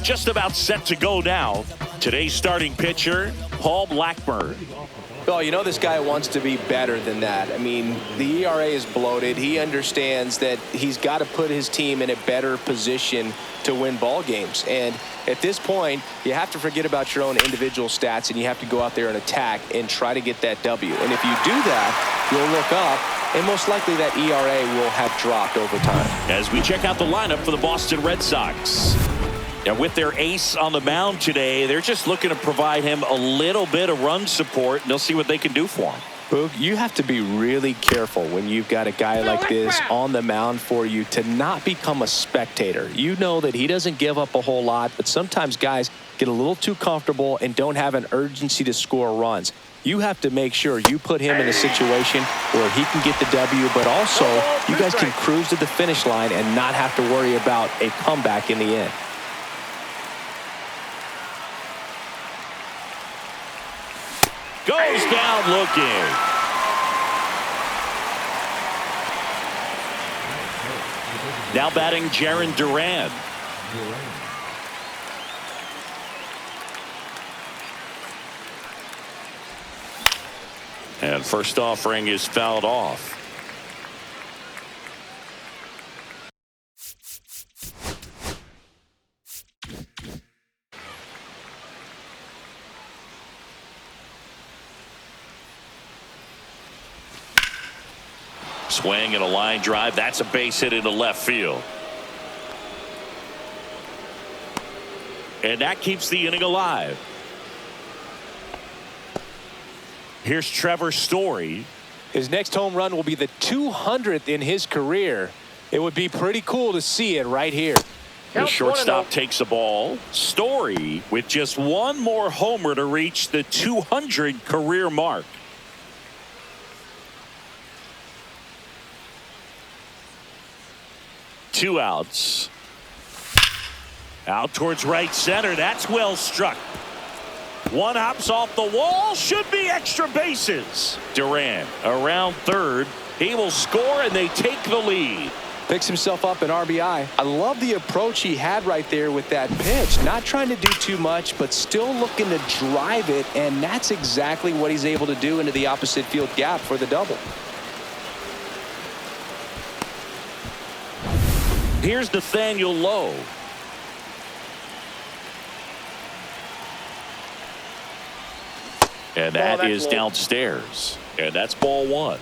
Just about set to go now. Today's starting pitcher, Paul Blackburn. Well, you know this guy wants to be better than that. I mean, the ERA is bloated. He understands that he's got to put his team in a better position to win ball games. And at this point, you have to forget about your own individual stats, and you have to go out there and attack and try to get that W. And if you do that, you'll look up, and most likely that ERA will have dropped over time. As we check out the lineup for the Boston Red Sox. And with their ace on the mound today, they're just looking to provide him a little bit of run support, and they'll see what they can do for him. Boog, you have to be really careful when you've got a guy like this on the mound for you to not become a spectator. You know that he doesn't give up a whole lot, but sometimes guys get a little too comfortable and don't have an urgency to score runs. You have to make sure you put him in a situation where he can get the W, but also you guys can cruise to the finish line and not have to worry about a comeback in the end. Goes down looking. Now batting Jarren Duran. And first offering is fouled off. Swing and a line drive. That's a base hit into left field. And that keeps the inning alive. Here's Trevor Story. His next home run will be the 200th in his career. It would be pretty cool to see it right here. The shortstop takes the ball. Story with just one more homer to reach the 200 career mark. Two outs. Out towards right center. That's well struck. One hops off the wall. Should be extra bases. Duran around third. He will score and they take the lead. Picks himself up an RBI. I love the approach he had right there with that pitch. Not trying to do too much, but still looking to drive it. And that's exactly what he's able to do into the opposite field gap for the double. Here's Nathaniel Lowe. And that is downstairs. And that's ball one.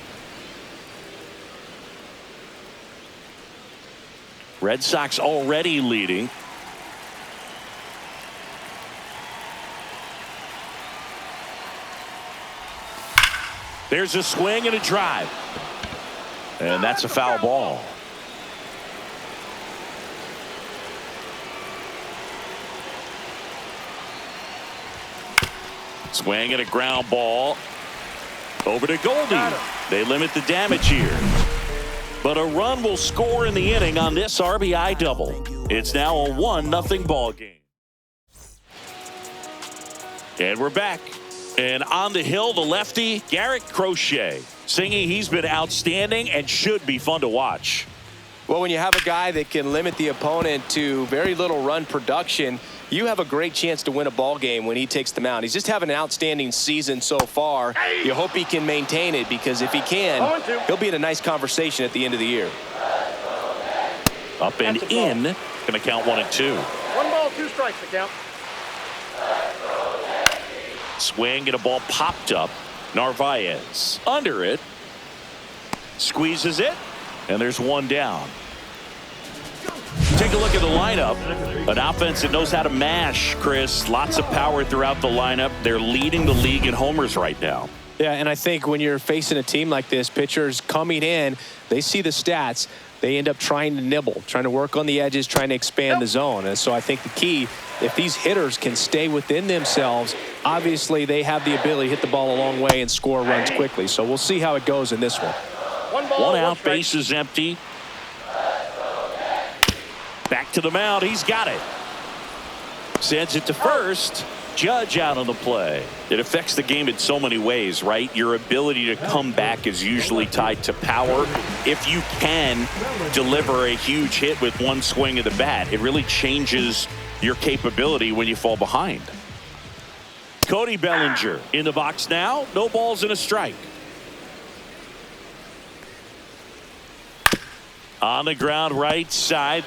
Red Sox already leading. There's a swing and a drive. And that's a foul ball. Swing and a ground ball over to Goldie. They limit the damage here, but a run will score in the inning on this RBI double. It's now a 1-0 ball game. And we're back. And on the hill, the lefty, Garrett Crochet, singing he's been outstanding and should be fun to watch. Well, when you have a guy that can limit the opponent to very little run production, you have a great chance to win a ball game when he takes the mound. He's just having an outstanding season so far. You hope he can maintain it, because if he can, he'll be in a nice conversation at the end of the year. Up and in. Going to count 1 and 2. 1 ball, 2 strikes to count. Swing and a ball popped up. Narvaez under it. Squeezes it. And there's one down. Take a look at the lineup. An offense that knows how to mash, Chris. Lots of power throughout the lineup. They're leading the league in homers right now. Yeah, and I think when you're facing a team like this, pitchers coming in, they see the stats. They end up trying to nibble, trying to work on the edges, trying to expand the zone. And so I think the key, if these hitters can stay within themselves, obviously they have the ability to hit the ball a long way and score runs quickly. So we'll see how it goes in this one. 1 ball, 1 out, base is empty. Back to the mound. He's got it. Sends it to first. Judge out on the play. It affects the game in so many ways, right? Your ability to come back is usually tied to power. If you can deliver a huge hit with one swing of the bat, it really changes your capability when you fall behind. Cody Bellinger in the box now. No balls and a strike. On the ground, right side.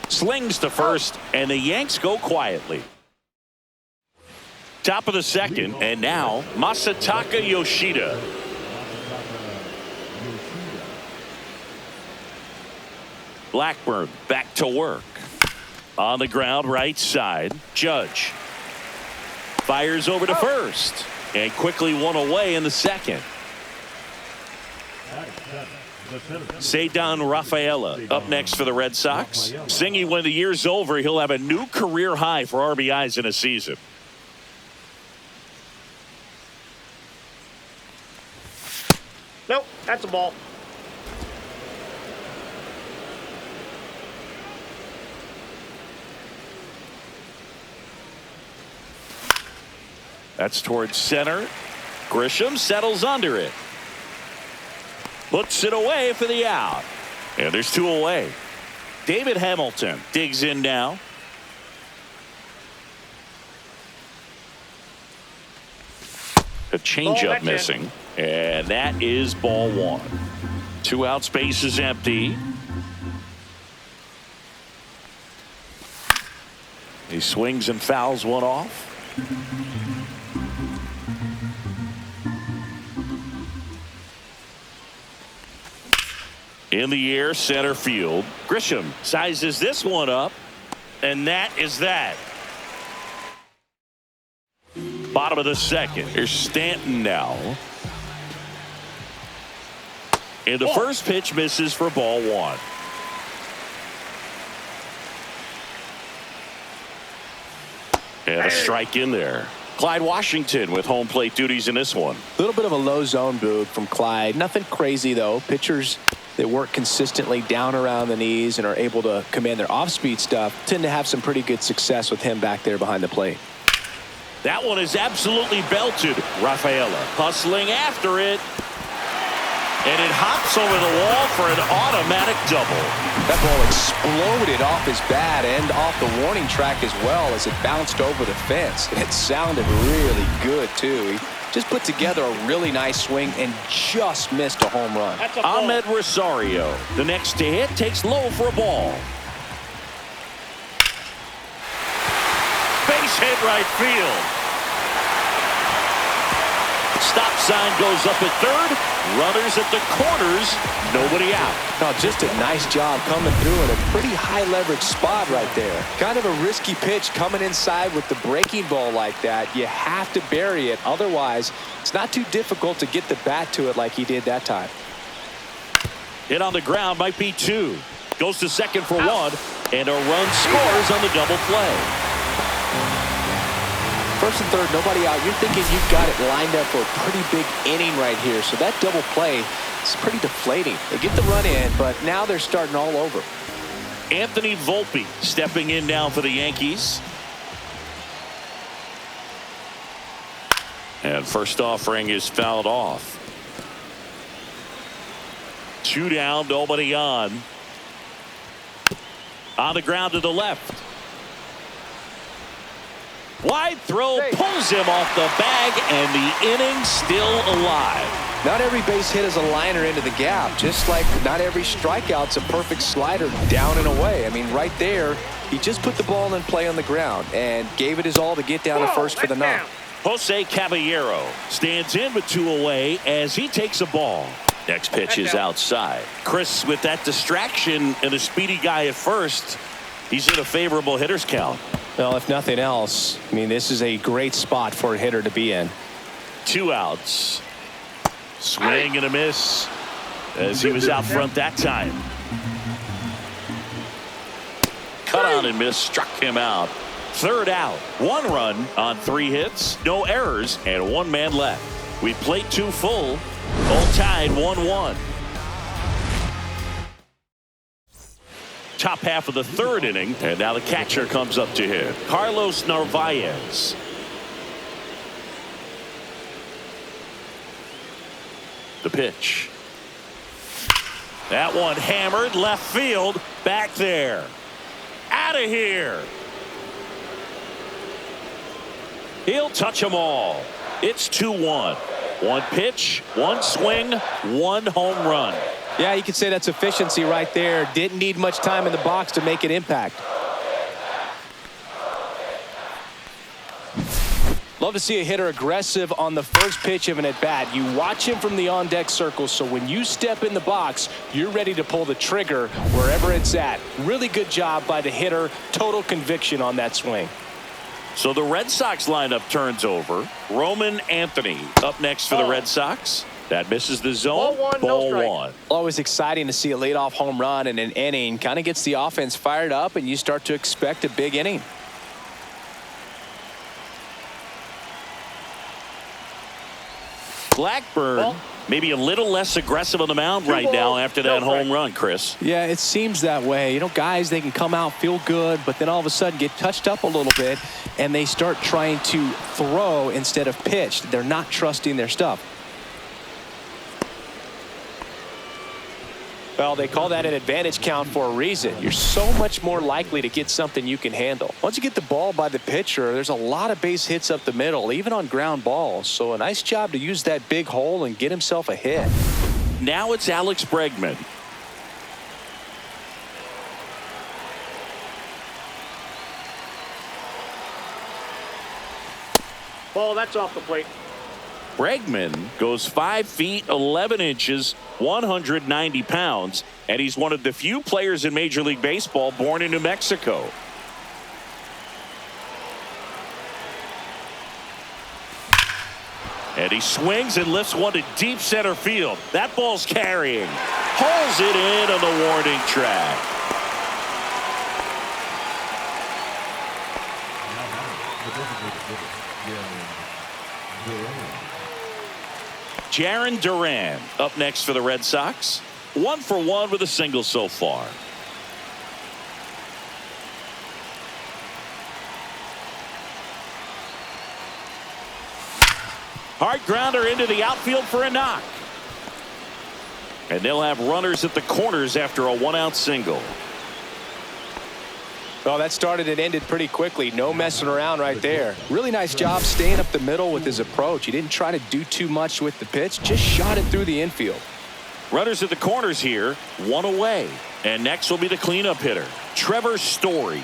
Slings to first, and the Yanks go quietly. Top of the second, and now Masataka Yoshida. Blackburn back to work. On the ground, right side. Judge fires over to first, and quickly one away in the second. Ceddanne Rafaela up next for the Red Sox. Singing when the year's over, he'll have a new career high for RBIs in a season. Nope, that's a ball. That's towards center. Grisham settles under it. Puts it away for the out. And there's two away. David Hamilton digs in now. A changeup missing. And that is ball one. 2 outs, base is empty. He swings and fouls one off. In the air, center field. Grisham sizes this one up, and that is that. Bottom of the second. Here's Stanton now. And the first pitch misses for ball one. And a strike in there. Clyde Washington with home plate duties in this one. A little bit of a low zone boot from Clyde. Nothing crazy, though. Pitchers that work consistently down around the knees and are able to command their off-speed stuff tend to have some pretty good success with him back there behind the plate. That one is absolutely belted. Rafaela hustling after it. And it hops over the wall for an automatic double. That ball exploded off his bat and off the warning track as well as it bounced over the fence. And it sounded really good, too. He just put together a really nice swing and just missed a home run. Ahmed Rosario, the next to hit, takes low for a ball. Base hit right field. Stop sign goes up at third. Runners at the corners. Nobody out. No, just a nice job coming through in a pretty high leverage spot right there. Kind of a risky pitch coming inside with the breaking ball like that. You have to bury it. Otherwise, it's not too difficult to get the bat to it like he did that time. Hit on the ground might be two. Goes to second for one. And a run scores on the double play. First and third, nobody out. You're thinking you've got it lined up for a pretty big inning right here. So that double play is pretty deflating. They get the run in, but now they're starting all over. Anthony Volpe stepping in now for the Yankees. And first offering is fouled off. 2 down, nobody on. On the ground to the left. Wide throw pulls him off the bag, and the inning still alive. Not every base hit is a liner into the gap, just like not every strikeout's a perfect slider down and away. I mean, right there, he just put the ball in play on the ground and gave it his all to get down to first for the knock. Jose Caballero stands in with 2 away as he takes a ball. Next pitch is outside. Chris, with that distraction and a speedy guy at first, he's in a favorable hitter's count. Well, if nothing else, I mean, this is a great spot for a hitter to be in. 2 outs. Swing and a miss as he was out front that time. Cut on and miss, struck him out. 3rd out. 1 run on 3 hits, no errors, and 1 man left. We played 2 full, all tied 1-1. top half of the third inning, and now the catcher comes up to hit. Carlos Narvaez. The pitch. That one hammered left field. Back there. Out of here. He'll touch them all. It's 2-1. One pitch, one swing, one home run. Yeah, you could say that's efficiency right there. Didn't need much time in the box to make an impact. Love to see a hitter aggressive on the first pitch of an at-bat. You watch him from the on-deck circle, so when you step in the box, you're ready to pull the trigger wherever it's at. Really good job by the hitter. Total conviction on that swing. So the Red Sox lineup turns over. Roman Anthony up next for the Red Sox. That misses the zone. Ball one. Always exciting to see a leadoff home run in an inning. Kind of gets the offense fired up, and you start to expect a big inning. Blackburn maybe a little less aggressive on the mound right now after that home run, Chris. Yeah, it seems that way. You know, guys, they can come out, feel good, but then all of a sudden get touched up a little bit, and they start trying to throw instead of pitch. They're not trusting their stuff. Well, they call that an advantage count for a reason. You're so much more likely to get something you can handle. Once you get the ball by the pitcher, there's a lot of base hits up the middle, even on ground balls. So a nice job to use that big hole and get himself a hit. Now it's Alex Bregman. Ball, that's off the plate. Bregman goes 5 feet 11 inches, 190 pounds, and he's one of the few players in Major League Baseball born in New Mexico. And he swings and lifts one to deep center field. That ball's carrying. Hauls it in on the warning track. Jarren Duran up next for the Red Sox. 1 for 1 with a single so far. Hard grounder into the outfield for a knock. And they'll have runners at the corners after a 1-out single. Well, that started and ended pretty quickly. No messing around right there. Really nice job staying up the middle with his approach. He didn't try to do too much with the pitch, just shot it through the infield. Runners at the corners here, 1 away. And next will be the cleanup hitter, Trevor Story.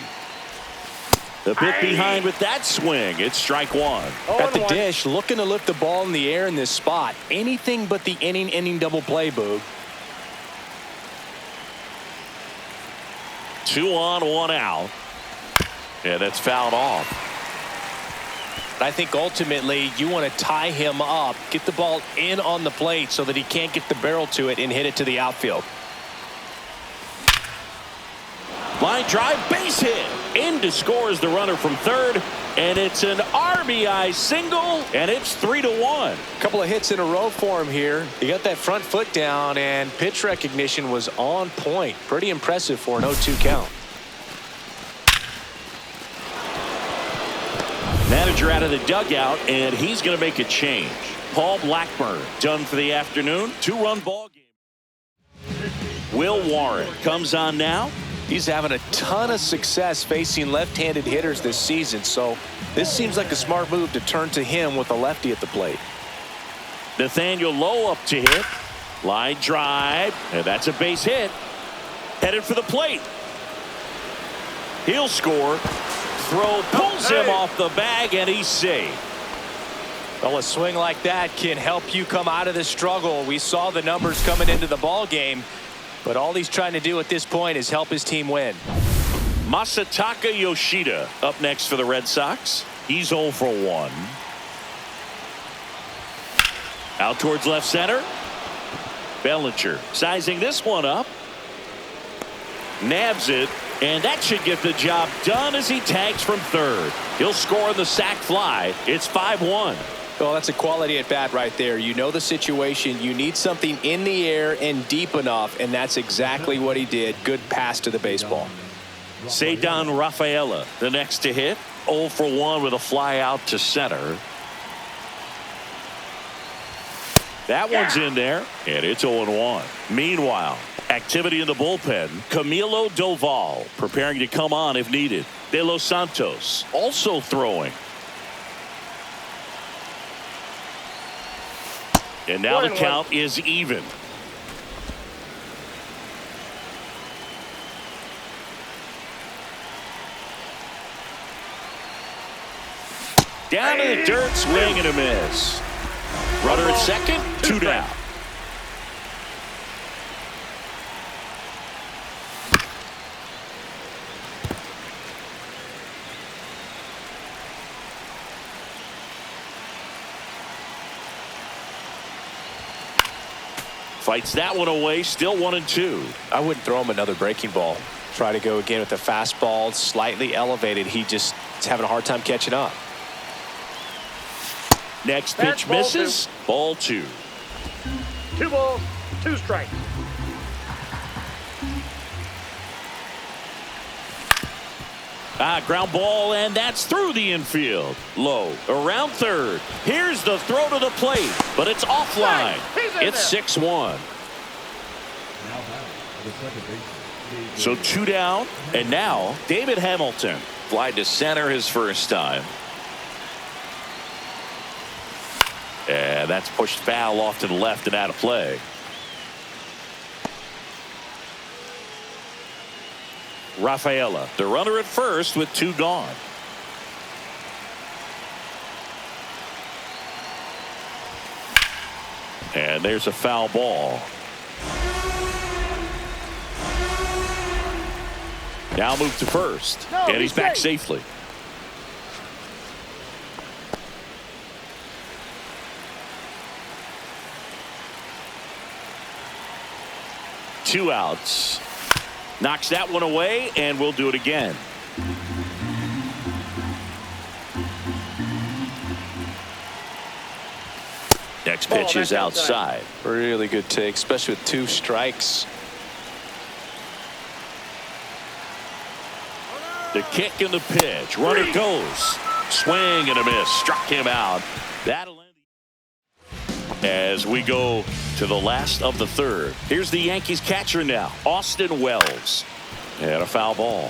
The bit behind with that swing. It's strike one. At the dish, looking to lift the ball in the air in this spot. Anything but the inning double play, Boog. 2 on, 1 out. And that's fouled off. I think ultimately you want to tie him up, get the ball in on the plate so that he can't get the barrel to it and hit it to the outfield. Line drive, base hit. In to score is the runner from third. And it's an RBI single, and it's 3-1. A couple of hits in a row for him here. He got that front foot down, and pitch recognition was on point. Pretty impressive for an 0-2 count. Manager out of the dugout, and he's going to make a change. Paul Blackburn done for the afternoon. 2-run ball game. Will Warren comes on now. He's having a ton of success facing left-handed hitters this season, so this seems like a smart move to turn to him with a lefty at the plate. Nathaniel Lowe up to hit. Line drive, and that's a base hit. Headed for the plate. He'll score. Throw pulls him off the bag, and he's safe. Well, a swing like that can help you come out of the struggle. We saw the numbers coming into the ball game. But all he's trying to do at this point is help his team win. Masataka Yoshida up next for the Red Sox. He's 0 for 1. Out towards left center. Bellinger sizing this one up. Nabs it. And that should get the job done as he tags from third. He'll score on the sac fly. It's 5-1. Well, that's a quality at bat right there. You know the situation. You need something in the air and deep enough, and that's exactly what he did. Good pass to the baseball. Cedar Rafaela, the next to hit. 0 for 1 with a fly out to center. That one's in there, and it's 0-1. Meanwhile, activity in the bullpen. Camilo Doval preparing to come on if needed. De Los Santos also throwing. And now the count is even. Down in the dirt, swing and a miss. Runner at second, 2 down. Fights that one away, still 1-2. I wouldn't throw him another breaking ball. Try to go again with the fastball, slightly elevated. He just is having a hard time catching up. Next pitch misses. Ball 2. 2 balls, 2 strikes. Ground ball, and that's through the infield. Low, around third. Here's the throw to the plate, but it's offline. It's 6-1. So 2 down, and now David Hamilton. Fly to center his first time. And that's pushed foul off to the left and out of play. Rafaela, the runner at first with 2 gone. And there's a foul ball. Now move to first. And he's back safely. Two outs. Knocks that one away, and we'll do it again. Next pitch is outside. Really good take, especially with 2 strikes. The kick and the pitch. Runner goes. Swing and a miss. Struck him out. That'll end. As we go to the last of the third. Here's the Yankees catcher now, Austin Wells. And a foul ball.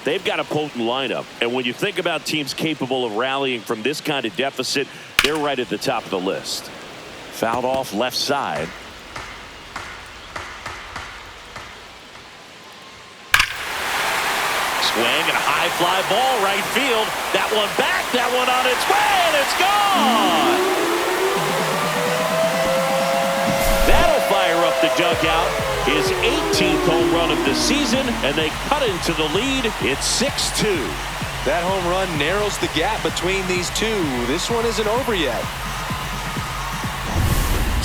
They've got a potent lineup, and when you think about teams capable of rallying from this kind of deficit, they're right at the top of the list. Fouled off left side. Swing and a high fly ball right field. That one back, that one on its way, and it's gone. That'll fire up the dugout. His 18th home run of the season, and they cut into the lead. It's 6-2. That home run narrows the gap between these two. This one isn't over yet.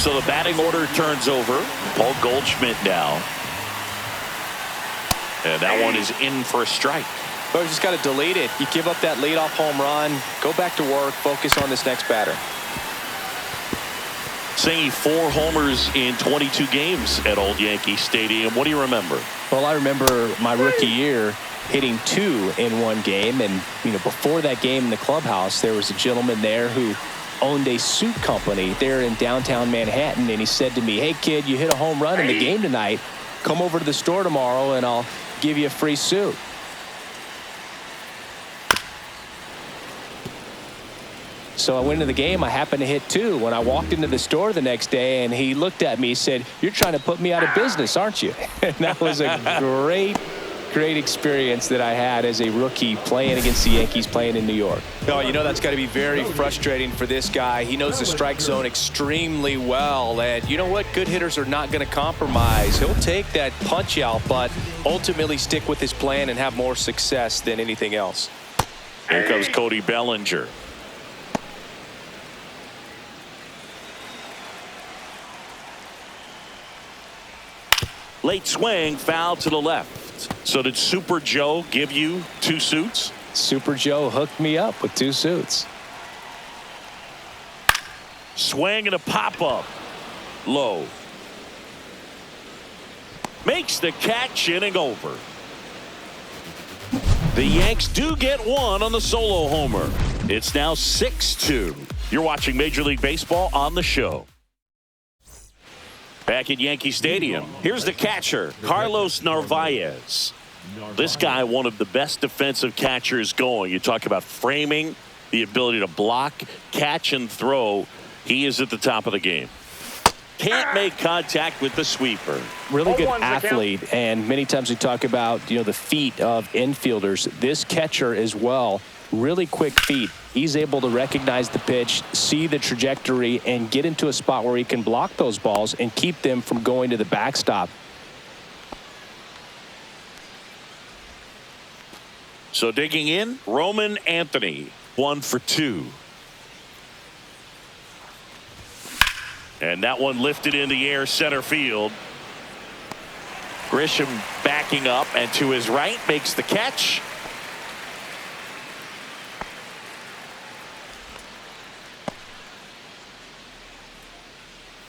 So the batting order turns over. Paul Goldschmidt now. And that one is in for a strike. But you just got to delete it. You give up that leadoff home run. Go back to work. Focus on this next batter. Saying 4 homers in 22 games at Old Yankee Stadium. What do you remember? Well, I remember my rookie year hitting 2 in one game. And, before that game in the clubhouse, there was a gentleman there who owned a suit company there in downtown Manhattan. And he said to me, "Hey, kid, you hit a home run in the game tonight. Come over to the store tomorrow and I'll give you a free suit." So I went into the game. I happened to hit 2 when I walked into the store the next day, and he looked at me and said, "You're trying to put me out of business, aren't you?" And that was a great experience that I had as a rookie playing against the Yankees, playing in New York. Oh, that's got to be very frustrating for this guy. He knows the strike zone extremely well, and you know what? Good hitters are not going to compromise. He'll take that punch out, but ultimately stick with his plan and have more success than anything else. Here comes Cody Bellinger. Late swing, foul to the left. So did Super Joe give you 2 suits? Super Joe hooked me up with 2 suits. Swing and a pop-up. Low. Makes the catch, inning over. The Yanks do get one on the solo homer. It's now 6-2. You're watching Major League Baseball on the show. Back at Yankee Stadium, here's the catcher, Carlos Narvaez. This guy, one of the best defensive catchers going. You talk about framing, the ability to block, catch, and throw. He is at the top of the game. Can't make contact with the sweeper. Really good athlete, and many times we talk about, the feet of infielders. This catcher as well, really quick feet. He's able to recognize the pitch, see the trajectory, and get into a spot where he can block those balls and keep them from going to the backstop. So digging in, Roman Anthony, 1 for 2. And that one lifted in the air, center field. Grisham backing up, and to his right makes the catch.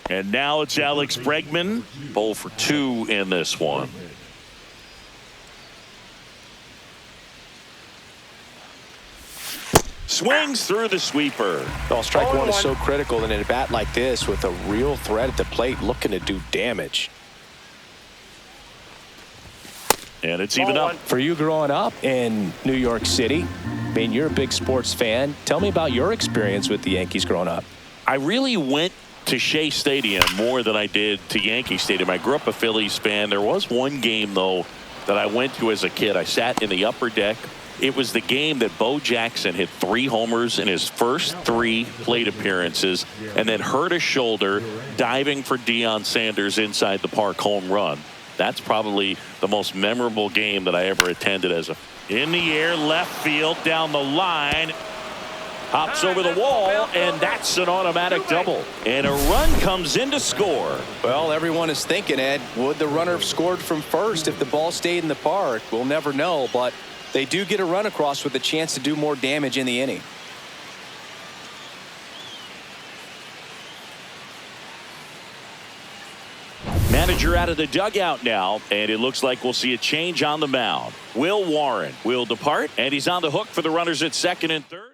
And now it's Alex Bregman, 0 for 2 in this one. Swings through the sweeper. Well, strike one is so critical in a bat like this with a real threat at the plate looking to do damage. And it's even up. For you growing up in New York City, I mean, you're a big sports fan. Tell me about your experience with the Yankees growing up. I really went to Shea Stadium more than I did to Yankee Stadium. I grew up a Phillies fan. There was one game, though, that I went to as a kid. I sat in the upper deck. It was the game that Bo Jackson hit 3 homers in his first 3 plate appearances and then hurt a shoulder diving for Deion Sanders inside the park home run. That's probably the most memorable game that I ever attended as a. In the air, left field, down the line. Hops over the wall, and that's an automatic double. And a run comes in to score. Well, everyone is thinking, Ed, would the runner have scored from first if the ball stayed in the park? We'll never know, but they do get a run across with a chance to do more damage in the inning. Manager out of the dugout now, and it looks like we'll see a change on the mound. Will Warren will depart, and he's on the hook for the runners at second and third.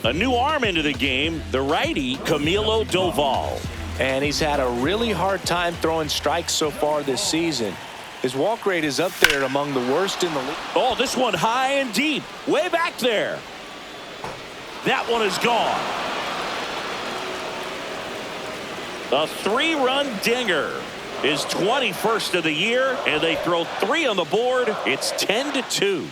A new arm into the game, the righty Camilo Doval. And he's had a really hard time throwing strikes so far this season. His walk rate is up there among the worst in the league. Oh, this one high and deep, way back there. That one is gone. A 3-run dinger. His 21st of the year, and they throw 3 on the board. It's 10-2.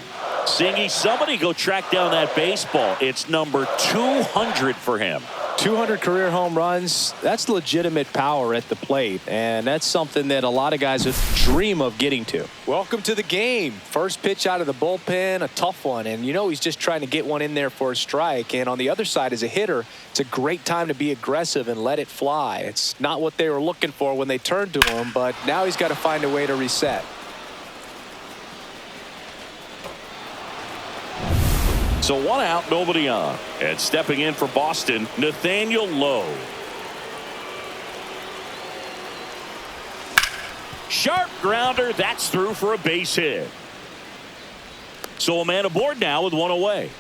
Singy, somebody go track down that baseball. It's number 200 for him. 200 career home runs. That's legitimate power at the plate, and that's something that a lot of guys dream of getting to. Welcome to the game. First pitch out of the bullpen, a tough one, and he's just trying to get one in there for a strike. And on the other side, as a hitter, it's a great time to be aggressive and let it fly. It's not what they were looking for when they turned to him, but now he's got to find a way to reset. So 1 out, nobody on. And stepping in for Boston, Nathaniel Lowe. Sharp grounder, that's through for a base hit. So a man aboard now with 1 away.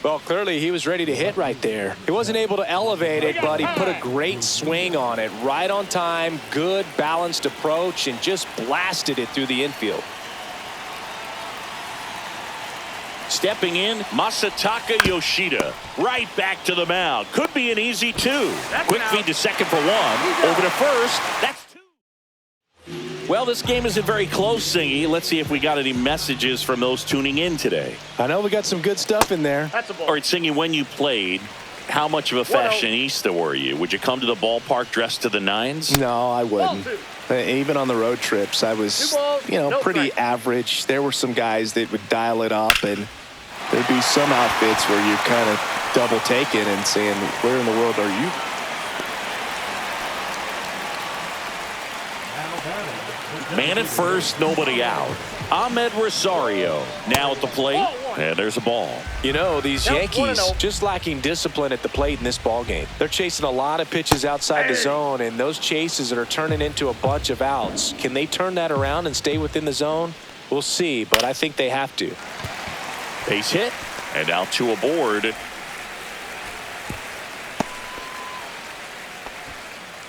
Well, clearly he was ready to hit right there. He wasn't able to elevate it, but he put a great swing on it. Right on time, good balanced approach, and just blasted it through the infield. Stepping in, Masataka Yoshida. Right back to the mound. Could be an easy 2. Quick feed to second for 1. Over to first. That's 2. Well, this game isn't very close, Singy. Let's see if we got any messages from those tuning in today. I know we got some good stuff in there. That's a ball. All right, Singy, when you played, how much of a fashionista were you? Would you come to the ballpark dressed to the nines? No, I wouldn't. Even on the road trips, I was, pretty average. There were some guys that would dial it up, and there'd be some outfits where you're kind of double taking and saying, where in the world are you? Man at first, nobody out. Ahmed Rosario now at the plate. And there's a ball. You know, these Nope, Yankees 1-0. just lacking discipline at the plate in this ball game. They're chasing a lot of pitches outside the zone, and those chases are turning into a bunch of outs. Can they turn that around and stay within the zone? We'll see, but I think they have to. Base hit. And now 2 aboard.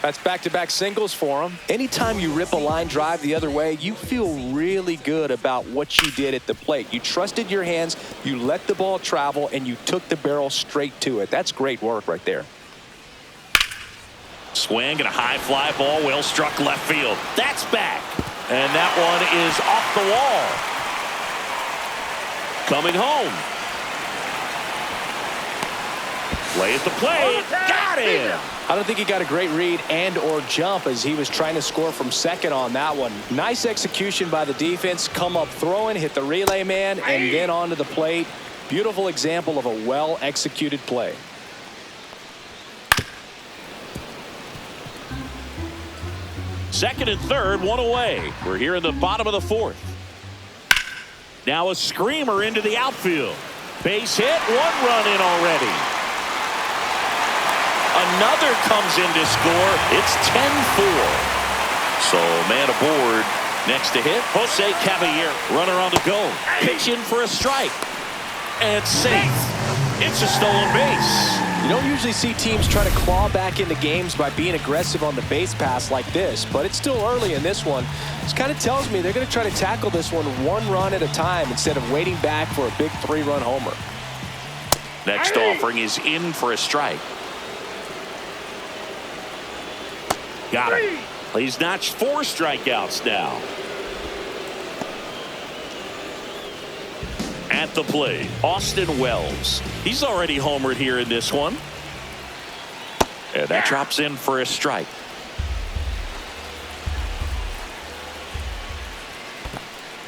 That's back-to-back singles for him. Anytime you rip a line drive the other way, you feel really good about what you did at the plate. You trusted your hands, you let the ball travel, and you took the barrel straight to it. That's great work right there. Swing and a high fly ball. Well struck left field. That's back. And that one is off the wall. Coming home. Play at the plate. Got him. I don't think he got a great read and or jump as he was trying to score from second on that one. Nice execution by the defense. Come up throwing, hit the relay man, and then onto the plate. Beautiful example of a well-executed play. Second and third, 1 away. We're here in the bottom of the 4th. Now a screamer into the outfield. Base hit, 1 run in already. Another comes in to score. It's 10-4. So man aboard. Next to hit, Jose Caballero. Runner on the go. Pitch in for a strike. And safe. It's a stolen base. You don't usually see teams try to claw back into games by being aggressive on the base pass like this, but it's still early in this one. This kind of tells me they're going to try to tackle this one 1 run at a time instead of waiting back for a big 3-run homer. Next offering is in for a strike. Got it. He's notched 4 strikeouts now. At the plate, Austin Wells. He's already homered here in this one. And that drops in for a strike.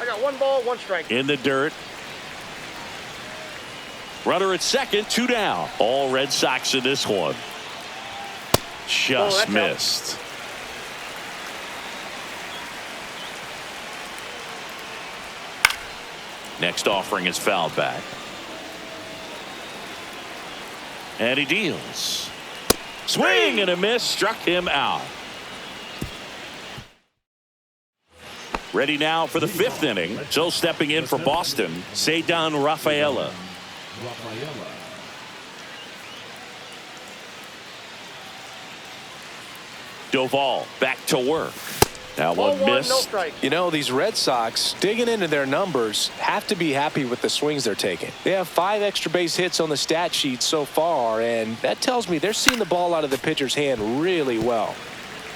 I got 1 ball, 1 strike. In the dirt. Runner at second, 2 down. All Red Sox in this one. Just missed. Next offering is fouled back. And he deals. Swing and a miss, struck him out. Ready now for the 5th inning. So stepping in for Boston, Cedar Rafaela. Doval back to work. That one missed. No strike. You know, these Red Sox, digging into their numbers, have to be happy with the swings they're taking. They have 5 extra base hits on the stat sheet so far, and that tells me they're seeing the ball out of the pitcher's hand really well.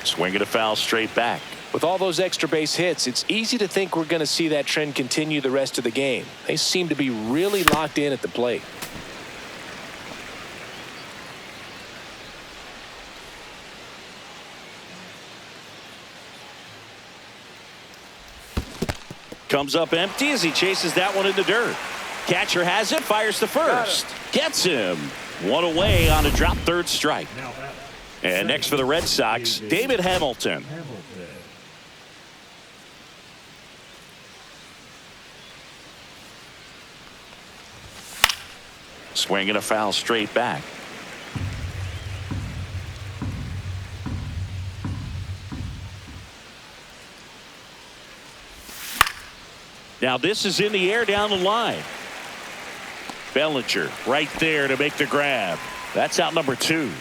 Swing and a foul straight back. With all those extra base hits, it's easy to think we're going to see that trend continue the rest of the game. They seem to be really locked in at the plate. Comes up empty as he chases that one in the dirt. Catcher has it, fires to first. Gets him. 1 away on a drop 3rd strike. And next for the Red Sox, David Hamilton. Swing and a foul straight back. Now this is in the air down the line. Bellinger right there to make the grab. That's out number 2.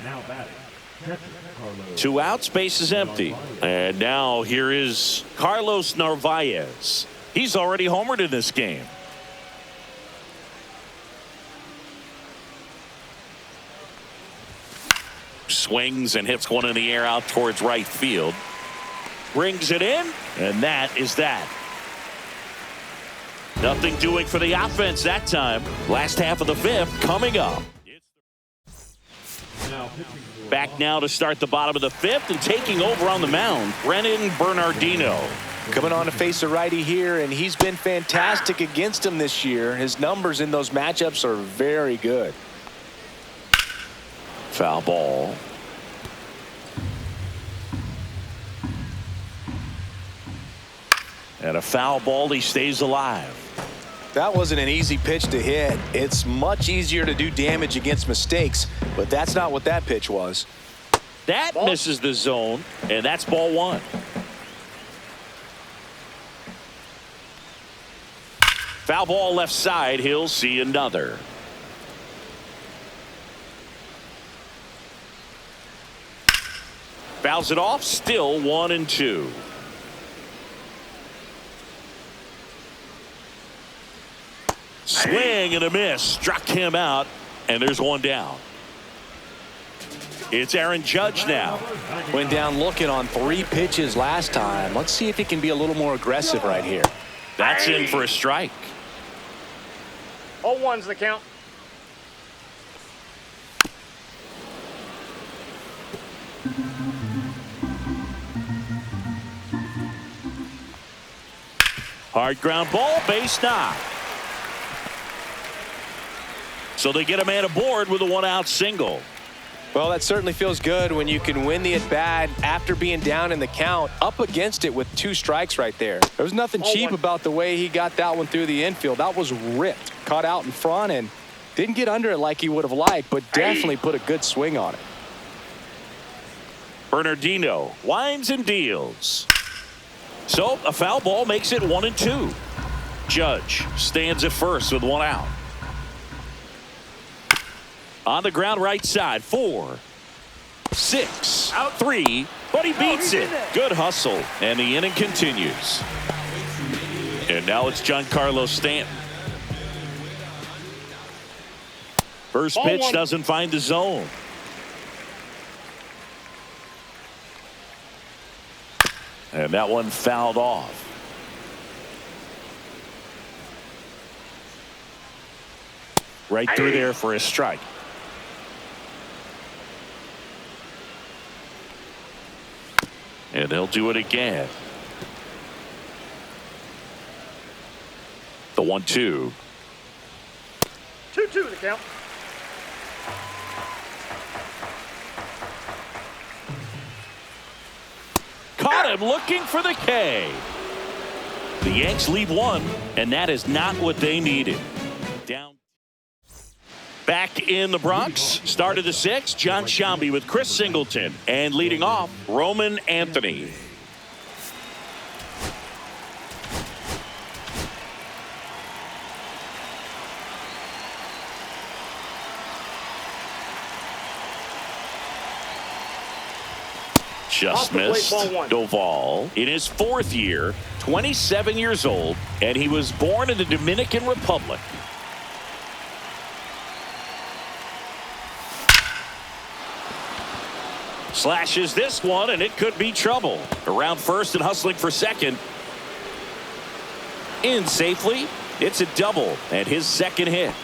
Now batting. 2 outs, base is empty. And now here is Carlos Narvaez. He's already homered in this game. Swings and hits one in the air out towards right field. Brings it in, and that is that. Nothing doing for the offense that time. Last half of the 5th coming up. Back now to start the bottom of the 5th and taking over on the mound, Brennan Bernardino. Coming on to face a righty here, and he's been fantastic against him this year. His numbers in those matchups are very good. Foul ball. And a foul ball. He stays alive. That wasn't an easy pitch to hit. It's much easier to do damage against mistakes, but that's not what that pitch was. That misses the zone, and that's ball one. Foul ball left side. He'll see another. Fouls it off. Still 1-2. Swing and a miss. Struck him out, and there's one down. It's Aaron Judge now. Went down looking on 3 pitches last time. Let's see if he can be a little more aggressive right here. That's in for a strike. 0-1's the count. Hard ground ball, base knock. So they get a man aboard with a 1-out single. Well, that certainly feels good when you can win the at-bat after being down in the count, up against it with 2 strikes right there. There was nothing cheap about the way he got that one through the infield. That was ripped, caught out in front, and didn't get under it like he would have liked, but definitely put a good swing on it. Bernardino winds and deals. So a foul ball makes it 1-2. Judge stands at first with 1 out. On the ground right side, 4, 6, out 3, but he beats it. Good hustle, and the inning continues. And now it's Giancarlo Stanton. First pitch doesn't find the zone. And that one fouled off. Right through there for a strike. And they'll do it again. The 1-2. 2-2 the count. Caught him looking for the K. The Yanks lead 1, and that is not what they needed. Down. Back in the Bronx, start of the 6th, John Sciambi with Chris Singleton, and leading off, Roman Anthony. Just missed. Doval in his 4th year, 27 years old, and he was born in the Dominican Republic. Slashes this one, and it could be trouble. Around first and hustling for second. In safely. It's a double, and his 2nd hit.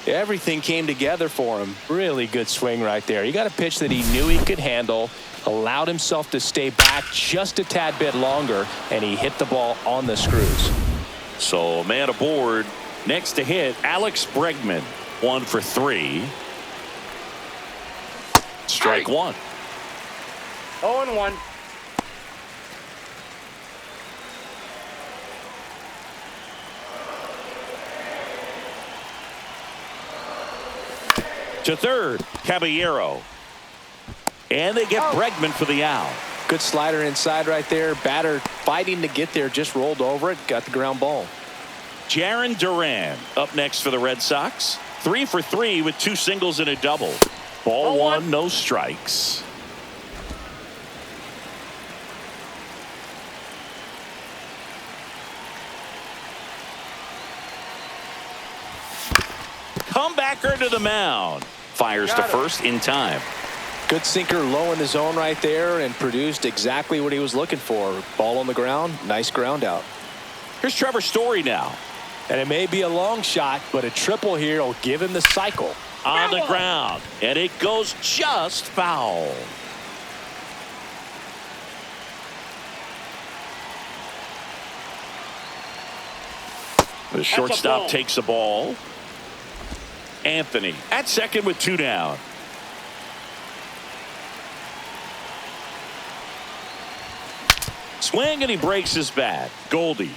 Everything came together for him. Really good swing right there. He got a pitch that he knew he could handle, allowed himself to stay back just a tad bit longer, and he hit the ball on the screws. So a man aboard. Next to hit, Alex Bregman. 1 for 3. Strike 1. 0-1. To third, Caballero. And they get Bregman for the out. Good slider inside right there. Batter fighting to get there, just rolled over it, got the ground ball. Jarren Duran up next for the Red Sox. 3 for 3 with 2 singles and a double. Ball 1, no strikes. Comebacker to the mound. Fires to first in time. Good sinker low in the zone right there and produced exactly what he was looking for. Ball on the ground, nice ground out. Here's Trevor Story now. And it may be a long shot, but a triple here will give him the cycle. On the ground, and it goes just foul. The shortstop takes the ball. Anthony at second with 2 down. swing, and he breaks his bat. Goldie.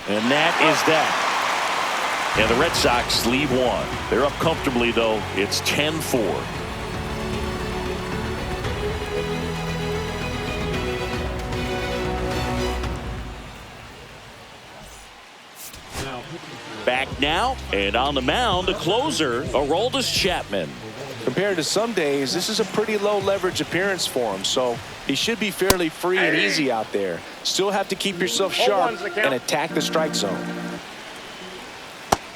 And that is that. And the Red Sox leave one. They're up comfortably, though. It's 10-4. Back now, and on the mound, the closer, Aroldis Chapman. Compared to some days, this is a pretty low leverage appearance for him, so he should be fairly free and easy out there. Still have to keep yourself sharp and attack the strike zone.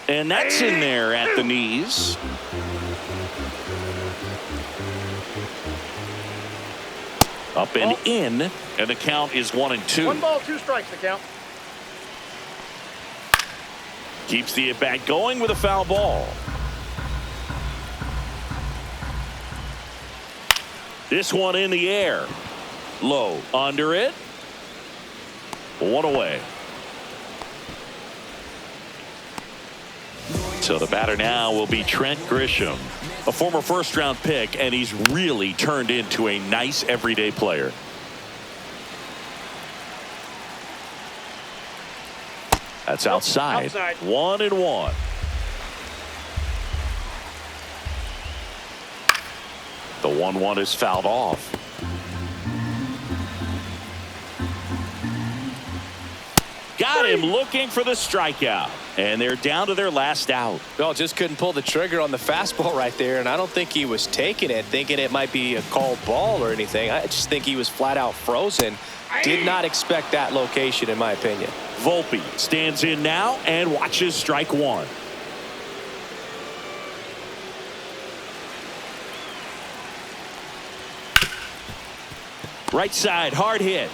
And that's in there at the knees. Up and in, and the count is 1-2. 1 ball, 2 strikes, the count. Keeps the at-bat going with a foul ball. This one in the air. Low. Under it. 1 away. So the batter now will be Trent Grisham, a former first-round pick, and he's really turned into a nice everyday player. That's outside. 1-1. The 1-1 is fouled off. Got him looking for the strikeout. And they're down to their last out. Well, just couldn't pull the trigger on the fastball right there, and I don't think he was taking it, thinking it might be a called ball or anything. I just think he was flat out frozen. Did not expect that location, in my opinion. Volpe stands in now and watches strike one. Right side, hard hit.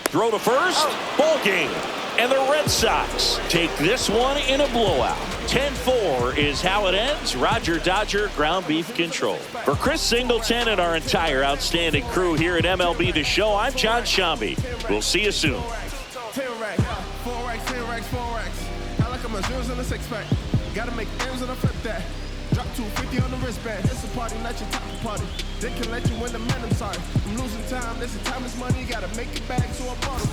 Throw to first, ball game. And the Red Sox take this one in a blowout. 10-4 is how it ends. Roger Dodger, ground beef control. For Chris Singleton and our entire outstanding crew here at MLB The Show, I'm John Shambi. We'll see you soon. 10 racks, 4 racks, 10 racks, 4 racks. I like my zeros in a 6-pack. Gotta make M's and I flip that. Drop 250 on the wristband. It's a party, not your top party. They can let you win the man, I'm sorry. I'm losing time, this is time is money. Gotta make it back, so I bought it.